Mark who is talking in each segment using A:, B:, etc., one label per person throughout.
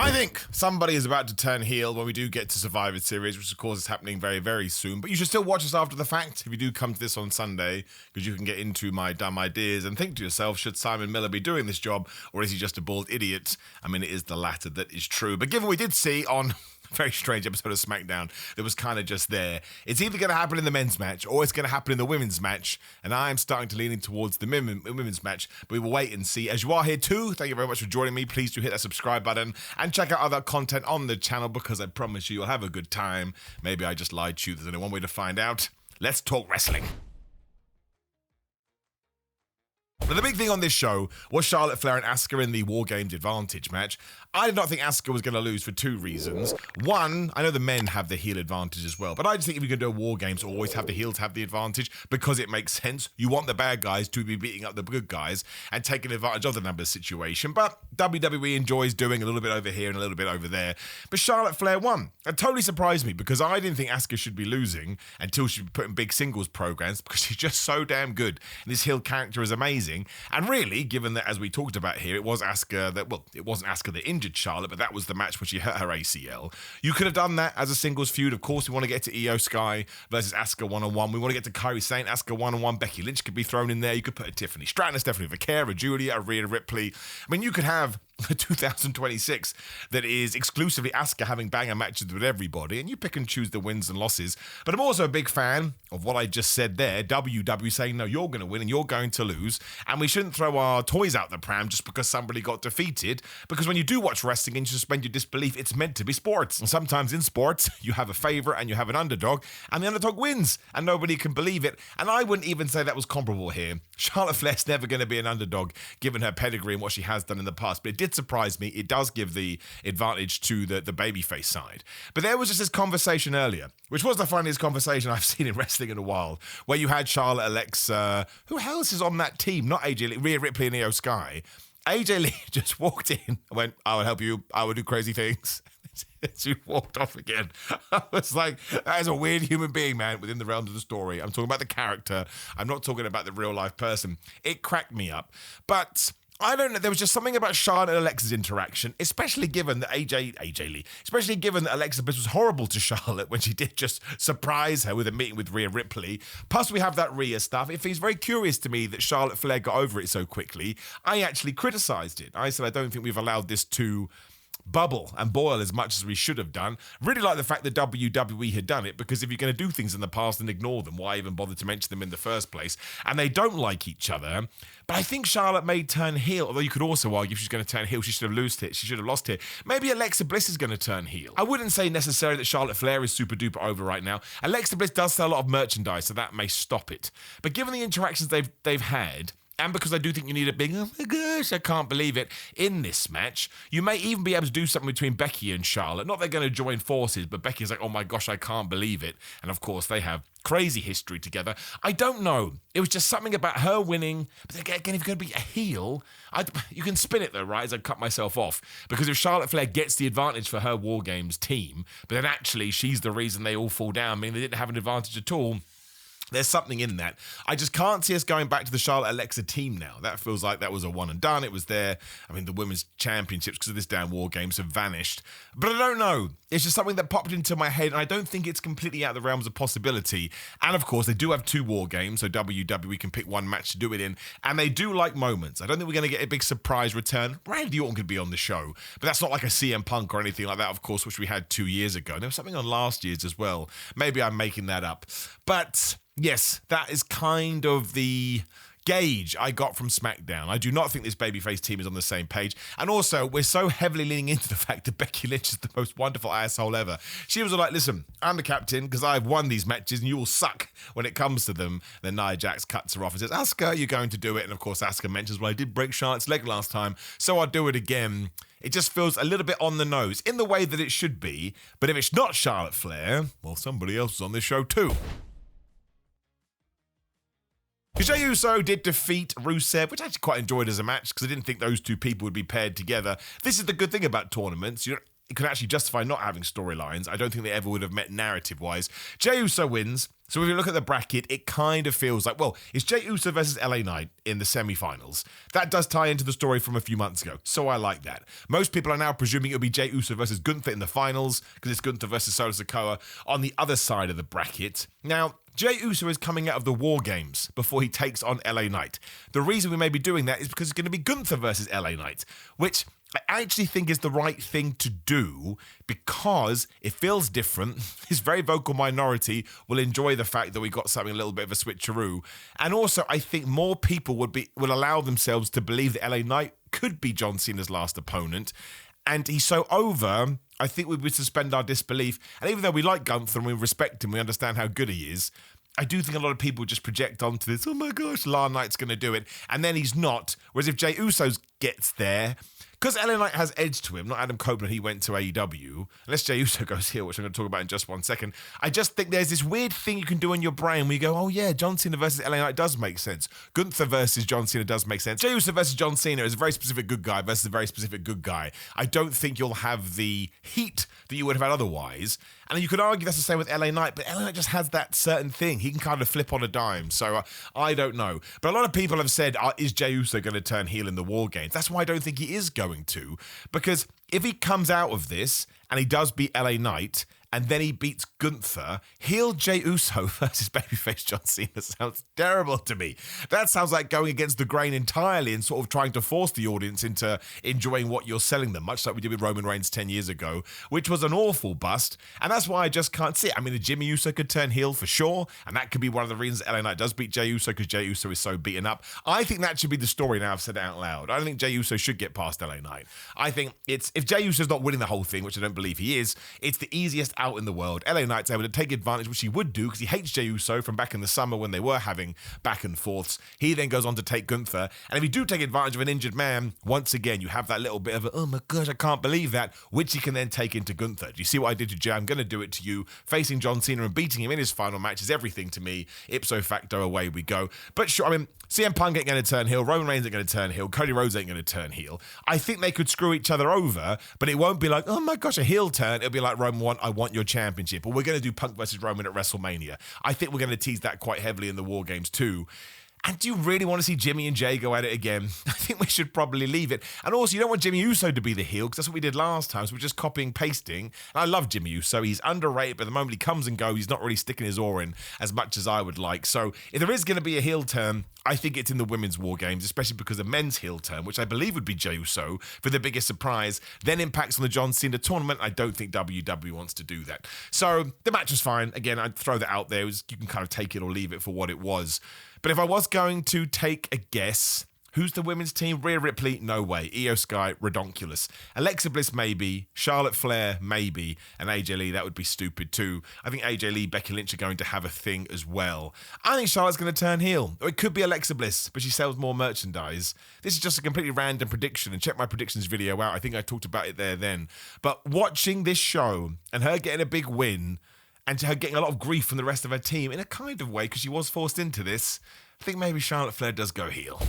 A: I think somebody is about to turn heel when we do get to Survivor Series, which of course is happening very, very soon. But you should still watch us after the fact if you do come to this on Sunday, because you can get into my dumb ideas and think to yourself, should Simon Miller be doing this job, or is he just a bald idiot? I mean, it is the latter that is true. But given we did see on a very strange episode of SmackDown that was kind of just there, it's either going to happen in the men's match or it's going to happen in the women's match, and I'm starting to lean in towards the women's match, but we will wait and see. As you are here too, thank you very much for joining me. Please do hit that subscribe button and check out other content on the channel, because I promise you you'll have a good time. Maybe I just lied to you. There's only one way to find out. Let's talk wrestling. Now, the big thing on this show was Charlotte Flair and Asuka in the War Games Advantage match. I did not think Asuka was going to lose for two reasons. One, I know the men have the heel advantage as well, but I just think if you're going to do a War Games, always have the heels have the advantage, because it makes sense. You want the bad guys to be beating up the good guys and taking advantage of the numbers situation. But WWE enjoys doing a little bit over here and a little bit over there. But Charlotte Flair won. It totally surprised me, because I didn't think Asuka should be losing until she put in big singles programs, because she's just so damn good. And this heel character is amazing. And really, given that, as we talked about here, it was Asuka that, well, it wasn't Asuka that injured Charlotte, but that was the match where she hurt her ACL. You could have done that as a singles feud. Of course, we want to get to Io Sky versus Asuka one-on-one. We want to get to Kairi Sane, Asuka one-on-one. Becky Lynch could be thrown in there. You could put a Tiffany Stratton, a Stephanie Vaquer, a Julia, a Rhea Ripley. I mean, you could have 2026 that is exclusively Asuka having banger matches with everybody, and you pick and choose the wins and losses. But I'm also a big fan of what I just said there. WWE saying, no, you're going to win and you're going to lose, and we shouldn't throw our toys out the pram just because somebody got defeated, because when you do watch wrestling and you suspend your disbelief, it's meant to be sports. And sometimes in sports, you have a favorite and you have an underdog, and the underdog wins, and nobody can believe it. And I wouldn't even say that was comparable here. Charlotte Flair's never going to be an underdog given her pedigree and what she has done in the past, but it did surprise me. It does give the advantage to the babyface side. But there was just this conversation earlier, which was the funniest conversation I've seen in wrestling in a while, where you had Charlotte, Alexa, who else is on that team? Not AJ Lee, Rhea Ripley and Io Sky. AJ Lee just walked in and went, I will help you, I will do crazy things. She walked off again. I was like, that is a weird human being, man, within the realms of the story. I'm talking about the character. I'm not talking about the real life person. It cracked me up. But I don't know, there was just something about Charlotte and Alexa's interaction, especially given that especially given that Alexa Bliss was horrible to Charlotte when she did just surprise her with a meeting with Rhea Ripley. Plus, we have that Rhea stuff. It seems very curious to me that Charlotte Flair got over it so quickly. I actually criticised it. I said, I don't think we've allowed this to bubble and boil as much as we should have done. Really like the fact that WWE had done it, because if you're going to do things in the past and ignore them, why even bother to mention them in the first place? And they don't like each other. But I think Charlotte may turn heel, although you could also argue if she's going to turn heel, she should have lost it. She should have lost it. Maybe Alexa Bliss is going to turn heel. I wouldn't say necessarily that Charlotte Flair is super duper over right now. Alexa Bliss does sell a lot of merchandise, so that may stop it. But given the interactions they've had, and because I do think you need a big, oh my gosh, I can't believe it, in this match, you may even be able to do something between Becky and Charlotte. Not they're going to join forces, but Becky's like, oh my gosh, I can't believe it. And of course, they have crazy history together. I don't know. It was just something about her winning. But again, if you're going to be a heel, you can spin it though, right, as I cut myself off. Because if Charlotte Flair gets the advantage for her War Games team, but then actually she's the reason they all fall down, I mean, they didn't have an advantage at all, there's something in that. I just can't see us going back to the Charlotte Alexa team now. That feels like that was a one and done. It was there. I mean, the women's championships, because of this damn War Games, have vanished. But I don't know. It's just something that popped into my head, and I don't think it's completely out of the realms of possibility. And of course, they do have two War Games, so WWE can pick one match to do it in. And they do like moments. I don't think we're going to get a big surprise return. Randy Orton could be on the show, but that's not like a CM Punk or anything like that, of course, which we had 2 years ago. There was something on last year's as well. Maybe I'm making that up. But yes, that is kind of the gauge I got from SmackDown. I do not think this babyface team is on the same page. And also, we're so heavily leaning into the fact that Becky Lynch is the most wonderful asshole ever. She was like, listen, I'm the captain because I've won these matches and you will suck when it comes to them. Then Nia Jax cuts her off and says, Asuka, you're going to do it. And of course, Asuka mentions, well, I did break Charlotte's leg last time, so I'll do it again. It just feels a little bit on the nose in the way that it should be. But if it's not Charlotte Flair, well, somebody else is on this show too. Jey Uso did defeat Rusev, which I actually quite enjoyed as a match because I didn't think those two people would be paired together. This is the good thing about tournaments. it could actually justify not having storylines. I don't think they ever would have met narrative-wise. Jey Uso wins. So if you look at the bracket, it kind of feels like, well, it's Jey Uso versus LA Knight in the semi-finals. That does tie into the story from a few months ago, so I like that. Most people are now presuming it'll be Jey Uso versus Gunther in the finals, because it's Gunther versus Solo Sikoa on the other side of the bracket. Now, Jey Uso is coming out of the War Games before he takes on LA Knight. The reason we may be doing that is because it's going to be Gunther versus LA Knight, which I actually think is the right thing to do because it feels different. His very vocal minority will enjoy the fact that we got something a little bit of a switcheroo. And also, I think more people would allow themselves to believe that LA Knight could be John Cena's last opponent. And he's so over, I think we would suspend our disbelief. And even though we like Gunther and we respect him, we understand how good he is, I do think a lot of people just project onto this, oh my gosh, LA Knight's going to do it. And then he's not. Whereas if Jey Uso gets there, because LA Knight has edge to him, not Adam Cole when he went to AEW, unless Jey Uso goes here, which I'm going to talk about in just 1 second, I just think there's this weird thing you can do in your brain where you go, oh yeah, John Cena versus LA Knight does make sense. Gunther versus John Cena does make sense. Jey Uso versus John Cena is a very specific good guy versus a very specific good guy. I don't think you'll have the heat that you would have had otherwise. And you could argue that's the same with LA Knight, but LA Knight just has that certain thing. He can kind of flip on a dime. So I don't know. But a lot of people have said, is Jey Uso going to turn heel in the War Games? That's why I don't think he is going to. Because if he comes out of this and he does beat LA Knight, and then he beats Gunther, heel Jey Uso versus babyface John Cena sounds terrible to me. That sounds like going against the grain entirely and sort of trying to force the audience into enjoying what you're selling them, much like we did with Roman Reigns 10 years ago, which was an awful bust. And that's why I just can't see it. I mean, Jimmy Uso could turn heel for sure, and that could be one of the reasons LA Knight does beat Jey Uso, because Jey Uso is so beaten up. I think that should be the story now I've said it out loud. I don't think Jey Uso should get past LA Knight. I think if Jey Uso's not winning the whole thing, which I don't believe he is, it's the easiest out in the world. LA Knight's able to take advantage, which he would do because he hates Jey Uso from back in the summer when they were having back and forths. He then goes on to take Gunther. And if you do take advantage of an injured man, once again, you have that little bit of a, oh my gosh, I can't believe that, which he can then take into Gunther. Do you see what I did to Jey? I'm going to do it to you. Facing John Cena and beating him in his final match is everything to me. Ipso facto, away we go. But sure, I mean, CM Punk ain't going to turn heel. Roman Reigns ain't going to turn heel. Cody Rhodes ain't going to turn heel. I think they could screw each other over, but it won't be like, oh my gosh, a heel turn. It'll be like, Roman 1, I want your championship. Or we're going to do Punk versus Roman at WrestleMania. I think we're going to tease that quite heavily in the War Games too. And do you really want to see Jimmy and Jay go at it again? I think we should probably leave it. And also, you don't want Jimmy Uso to be the heel, because that's what we did last time, so we're just copying, pasting. And I love Jimmy Uso. He's underrated, but the moment he comes and goes, he's not really sticking his oar in as much as I would like. So if there is going to be a heel turn, I think it's in the women's War Games, especially because the men's heel turn, which I believe would be Jey Uso, for the biggest surprise, then impacts on the John Cena tournament. I don't think WWE wants to do that. So the match was fine. Again, I'd throw that out there. You can kind of take it or leave it for what it was. But if I was going to take a guess, who's the women's team? Rhea Ripley? No way. Io Sky? Redonkulous. Alexa Bliss? Maybe. Charlotte Flair? Maybe. And AJ Lee? That would be stupid too. I think AJ Lee, Becky Lynch are going to have a thing as well. I think Charlotte's going to turn heel. Or it could be Alexa Bliss, but she sells more merchandise. This is just a completely random prediction, and check my predictions video out. I think I talked about it there then. But watching this show and her getting a big win, and her getting a lot of grief from the rest of her team in a kind of way, because she was forced into this, I think maybe Charlotte Flair does go heel.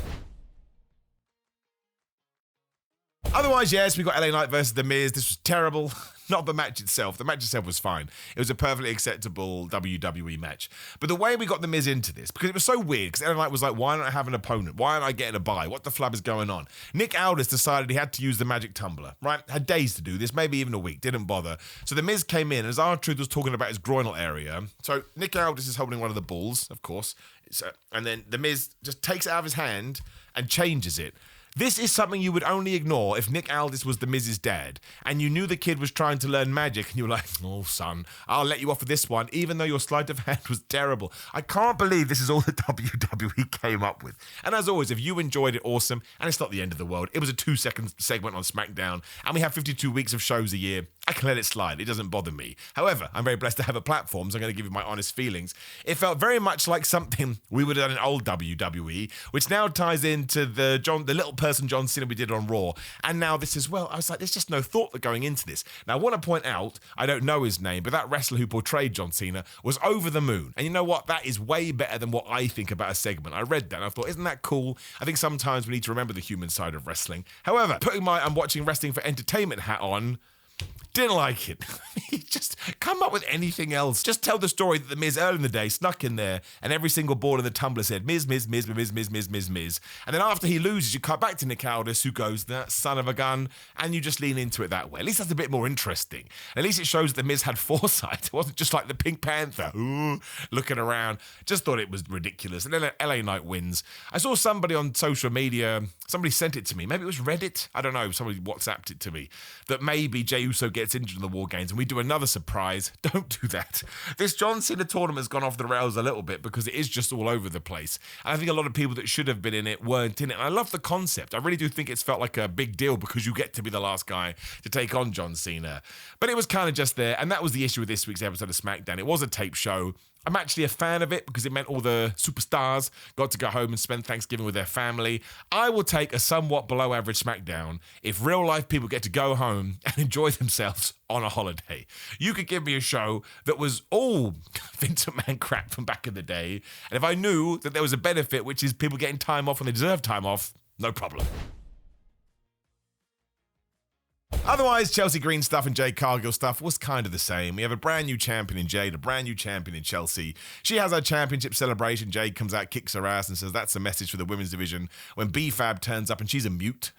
A: Otherwise, yes, we got LA Knight versus The Miz. This was terrible. Not the match itself. The match itself was fine. It was a perfectly acceptable WWE match. But the way we got The Miz into this, because it was so weird, because LA Knight was like, why don't I have an opponent? Why aren't I getting a bye? What the flab is going on? Nick Aldis decided he had to use the magic tumbler, right? Had days to do this, maybe even a week. Didn't bother. So The Miz came in, as R-Truth was talking about his groinal area. So Nick Aldis is holding one of the balls, of course. And then The Miz just takes it out of his hand and changes it. This is something you would only ignore if Nick Aldis was The Miz's dad and you knew the kid was trying to learn magic and you were like, oh, son, I'll let you off with this one, even though your sleight of hand was terrible. I can't believe this is all the WWE came up with. And as always, if you enjoyed it, awesome. And it's not the end of the world. It was a 2-second segment on SmackDown, and we have 52 weeks of shows a year. I can let it slide. It doesn't bother me. However, I'm very blessed to have a platform, so I'm going to give you my honest feelings. It felt very much like something we would have done in old WWE, which now ties into the little person John Cena we did on Raw. And now this as well. I was like, there's just no thought that going into this. Now, I want to point out, I don't know his name, but that wrestler who portrayed John Cena was over the moon. And you know what? That is way better than what I think about a segment. I read that and I thought, isn't that cool? I think sometimes we need to remember the human side of wrestling. However, putting my I'm watching wrestling for entertainment hat on, Didn't like it. Just come up with anything else. Just tell the story that The Miz early in the day snuck in there and every single board in the tumbler said Miz, Miz, Miz, Miz, Miz, Miz, Miz, Miz. And then after he loses, you cut back to Nick Aldis, who goes, that son of a gun, and you just lean into it that way. At least that's a bit more interesting. At least it shows that The Miz had foresight. It wasn't just like the Pink Panther, looking around. Just thought it was ridiculous. And then LA Knight wins. I saw somebody on social media, somebody sent it to me. Maybe it was Reddit. I don't know. Somebody WhatsApped it to me. That maybe Jey Uso gets injured in the War Games and we do another surprise. Don't do that. This John Cena tournament has gone off the rails a little bit because it is just all over the place. And I think a lot of people that should have been in it weren't in it. And I love the concept. I really do think it's felt like a big deal because you get to be the last guy to take on John Cena. But it was kind of just there. And that was the issue with this week's episode of SmackDown. It was a tape show. I'm actually a fan of it because it meant all the superstars got to go home and spend Thanksgiving with their family. I will take a somewhat below average SmackDown if real life people get to go home and enjoy themselves on a holiday. You could give me a show that was all Vince McMahon crap from back in the day. And if I knew that there was a benefit, which is people getting time off when they deserve time off, no problem. Otherwise, Chelsea Green stuff and Jade Cargill stuff was kind of the same. We have a brand new champion in Jade, a brand new champion in Chelsea. She has her championship celebration. Jade comes out, kicks her ass, and says that's a message for the women's division. When B-Fab turns up and she's a mute,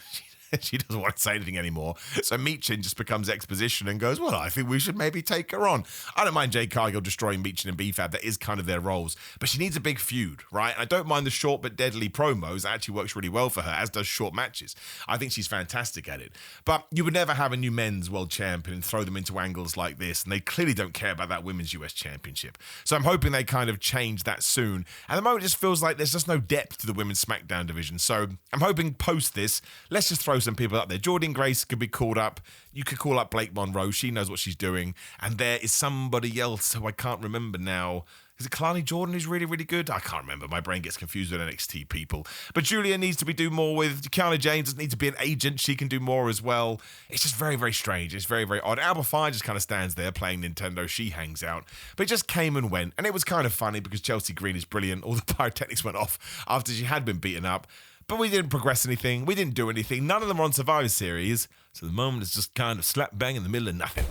A: she doesn't want to say anything anymore. So Meechin just becomes exposition and goes, well, I think we should maybe take her on. I don't mind Jade Cargill destroying Meechin and B-Fab. That is kind of their roles. But she needs a big feud, right? And I don't mind the short but deadly promos. That actually works really well for her, as does short matches. I think she's fantastic at it. But you would never have a new men's world champion and throw them into angles like this. And they clearly don't care about that women's US championship. So I'm hoping they kind of change that soon. At the moment, it just feels like there's just no depth to the women's SmackDown division. So I'm hoping post this, let's just throw some people up there. Jordan Grace could be called up. You could call up Blake Monroe. She knows what she's doing. And there is somebody else who I can't remember now. Is it Kalani Jordan who's really, really good? I can't remember. My brain gets confused with NXT people. But Julia needs to be do more with. Kiana James doesn't need to be an agent. She can do more as well. It's just very, very strange. It's very, very odd. Alba Fyre just kind of stands there playing Nintendo. She hangs out. But it just came and went. And it was kind of funny because Chelsea Green is brilliant. All the pyrotechnics went off after she had been beaten up. But we didn't progress anything. We didn't do anything. None of them were on Survivor Series. So the moment is just kind of slap bang in the middle of nothing.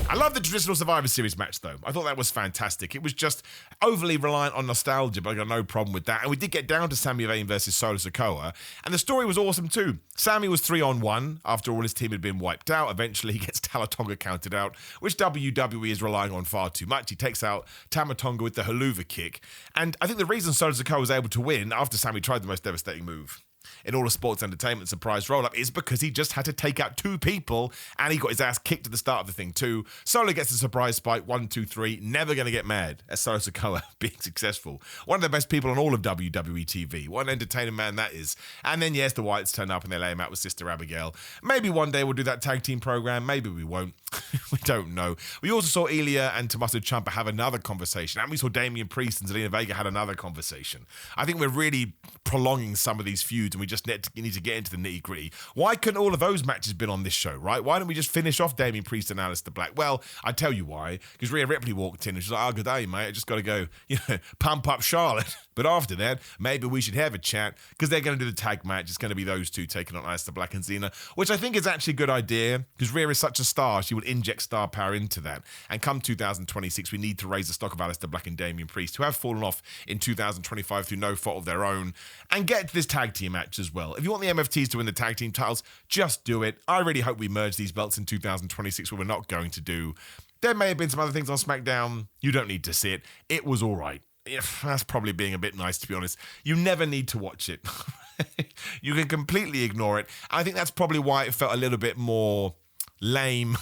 A: I love the traditional Survivor Series match, though. I thought that was fantastic. It was just overly reliant on nostalgia, but I got no problem with that. And we did get down to Sami Zayn versus Solo Sikoa, and the story was awesome, too. Sami was 3-on-1 after all his team had been wiped out. Eventually, he gets Tama Tonga counted out, which WWE is relying on far too much. He takes out Tama Tonga with the haluva kick. And I think the reason Solo Sikoa was able to win after Sami tried the most devastating move in all of sports entertainment surprise roll-up is because he just had to take out two people and he got his ass kicked at the start of the thing too. Solo gets a surprise spike, 1, 2, 3, never going to get mad at Solo Sikoa being successful. One of the best people on all of WWE TV. What an entertaining man that is. And then yes, the Whites turn up and they lay him out with Sister Abigail. Maybe one day we'll do that tag team program. Maybe we won't. We don't know. We also saw Ilya and Tommaso Ciampa have another conversation, and we saw Damian Priest and Zelina Vega had another conversation. I think we're really prolonging some of these feuds and we just need to get into the nitty-gritty. Why couldn't all of those matches been on this show, right? Why don't we just finish off Damian Priest and Aleister Black? Well, I tell you why. Because Rhea Ripley walked in and she's like, oh, good day, mate. I just got to go, pump up Charlotte. But after that, maybe we should have a chat because they're going to do the tag match. It's going to be those two taking on Aleister Black and Xena, which I think is actually a good idea because Rhea is such a star. She would inject star power into that. And come 2026, we need to raise the stock of Aleister Black and Damian Priest, who have fallen off in 2025 through no fault of their own, and get this tag team match as well. If you want the MFTs to win the tag team titles, just do it. I really hope we merge these belts in 2026, what we're not going to do. There may have been some other things on SmackDown. You don't need to see it. It was all right. Yeah, that's probably being a bit nice, to be honest. You never need to watch it. You can completely ignore it. I think that's probably why it felt a little bit more lame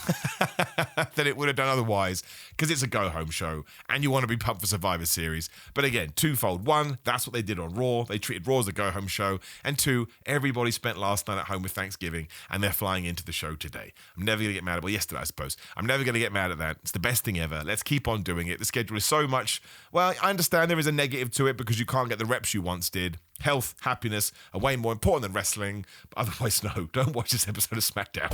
A: than it would have done otherwise, because it's a go-home show and you want to be pumped for Survivor Series. But again, twofold. One, that's what they did on Raw. They treated Raw as a go-home show. And two, everybody spent last night at home with Thanksgiving and they're flying into the show today. I'm never going to get mad at it. Well, yesterday, I suppose. I'm never going to get mad at that. It's the best thing ever. Let's keep on doing it. The schedule is so much. Well, I understand there is a negative to it because you can't get the reps you once did. Health, happiness are way more important than wrestling. But otherwise, no, don't watch this episode of SmackDown.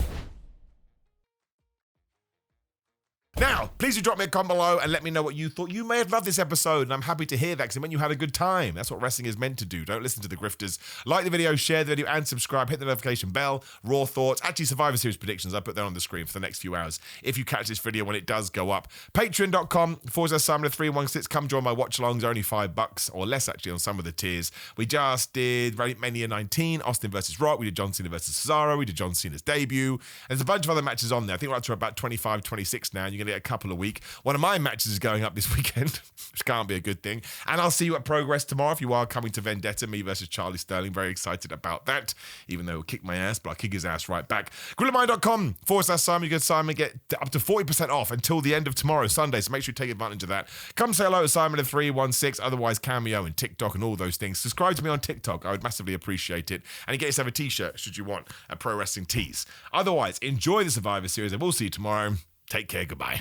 A: Now, please do drop me a comment below and let me know what you thought. You may have loved this episode, and I'm happy to hear that because it meant you had a good time. That's what wrestling is meant to do. Don't listen to the grifters. Like the video, share the video, and subscribe. Hit the notification bell. Raw thoughts. Actually, Survivor Series predictions. I put that on the screen for the next few hours if you catch this video when it does go up. Patreon.com/Simon316. Come join my watch-alongs. Only $5 or less, actually, on some of the tiers. We just did Mania 19, Austin versus Rock. We did John Cena versus Cesaro. We did John Cena's debut. There's a bunch of other matches on there. I think we're up to about 25, 26 now. You're going to get a couple a week. One of my matches is going up this weekend, which can't be a good thing. And I'll see you at Progress tomorrow if you are coming to Vendetta, me versus Charlie Sterling. Very excited about that, even though he'll kick my ass, but I'll kick his ass right back. GorillaMind.com/Simon. You get Simon, get up to 40% off until the end of tomorrow, Sunday, so make sure you take advantage of that. Come say hello to Simon316, otherwise Cameo and TikTok and all those things. Subscribe to me on TikTok. I would massively appreciate it. And you get yourself a t-shirt, should you want, at Pro Wrestling Tees. Otherwise, enjoy the Survivor Series, and we'll see you tomorrow. Take care. Goodbye.